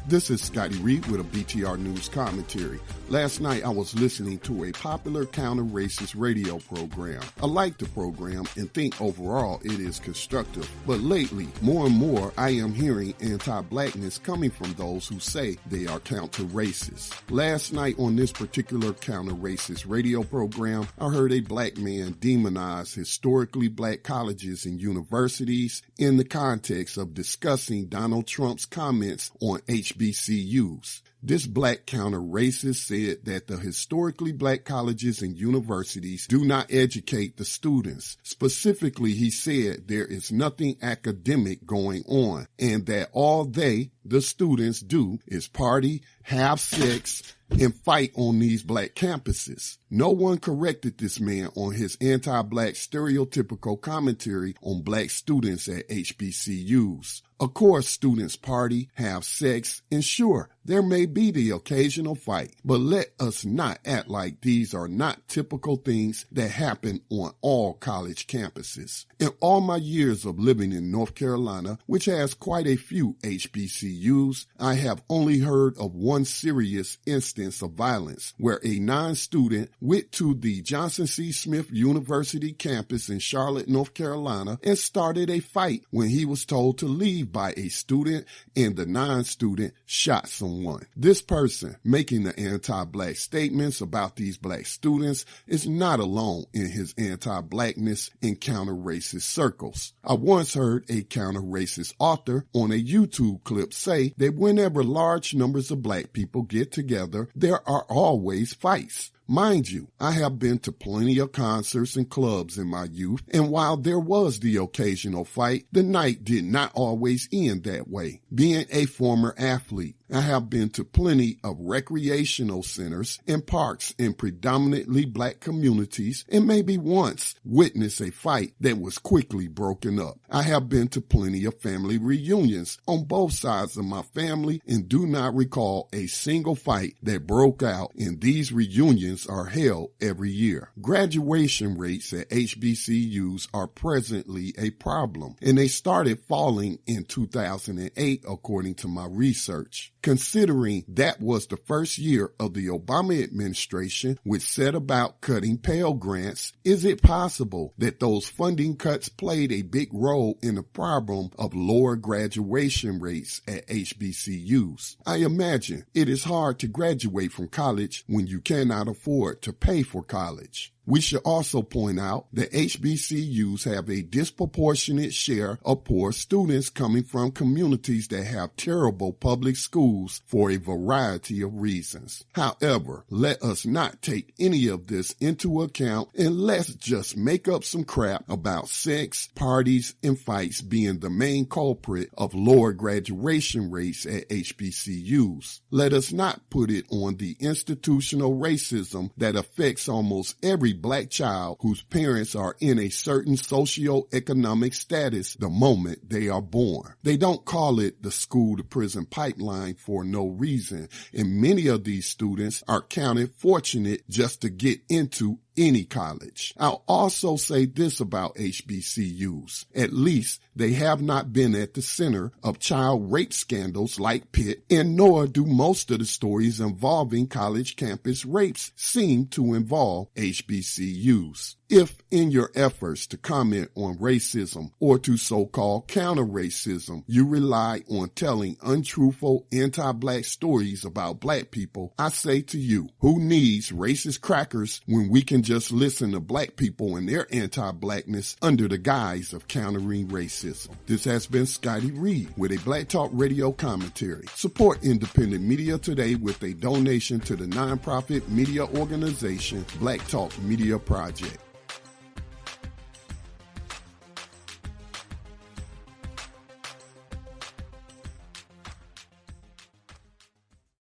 This is Scotty Reed with a BTR News commentary. Last night I was listening to a popular counter-racist radio program. I like the program and think overall it is constructive. But lately, more and more, I am hearing anti-blackness coming from those who say they are counter-racist. Last night on this particular counter-racist radio program, I heard a black man demonize historically black colleges and universities in the context of discussing Donald Trump's comments on HBCUs. This black counter-racist said that the historically black colleges and universities do not educate the students. Specifically, he said there is nothing academic going on and that all they, the students, do is party, have sex, and fight on these black campuses. No one corrected this man on his anti-black stereotypical commentary on black students at HBCUs. Of course, students party, have sex, and sure, there may be the occasional fight, but let us not act like these are not typical things that happen on all college campuses. In all my years of living in North Carolina, which has quite a few HBCUs, I have only heard of one serious instance of violence where a non-student went to the Johnson C. Smith University campus in Charlotte, North Carolina, and started a fight when he was told to leave by a student and the non-student shot someone. This person making the anti-black statements about these black students is not alone in his anti-blackness and counter-racist circles. I once heard a counter-racist author on a YouTube clip say that whenever large numbers of black people get together, there are always fights. Mind you, I have been to plenty of concerts and clubs in my youth, and while there was the occasional fight, the night did not always end that way. Being a former athlete, I have been to plenty of recreational centers and parks in predominantly black communities and maybe once witnessed a fight that was quickly broken up. I have been to plenty of family reunions on both sides of my family and do not recall a single fight that broke out, and these reunions are held every year. Graduation rates at HBCUs are presently a problem, and they started falling in 2008 according to my research. Considering that was the first year of the Obama administration, which set about cutting Pell Grants, is it possible that those funding cuts played a big role in the problem of lower graduation rates at HBCUs? I imagine it is hard to graduate from college when you cannot afford to pay for college. We should also point out that HBCUs have a disproportionate share of poor students coming from communities that have terrible public schools for a variety of reasons. However, let us not take any of this into account and let's just make up some crap about sex, parties, and fights being the main culprit of lower graduation rates at HBCUs. Let us not put it on the institutional racism that affects almost every black child whose parents are in a certain socioeconomic status the moment they are born. They don't call it the school-to-prison pipeline for no reason, and many of these students are counted fortunate just to get into any college. I'll also say this about HBCUs. At least they have not been at the center of child rape scandals like Pitt, and nor do most of the stories involving college campus rapes seem to involve HBCUs. If in your efforts to comment on racism or to so-called counter-racism, you rely on telling untruthful anti-black stories about black people, I say to you, who needs racist crackers when we can just listen to black people and their anti-blackness under the guise of countering racism? This has been Scotty Reed with a Black Talk Radio commentary. Support independent media today with a donation to the nonprofit media organization Black Talk Media Project.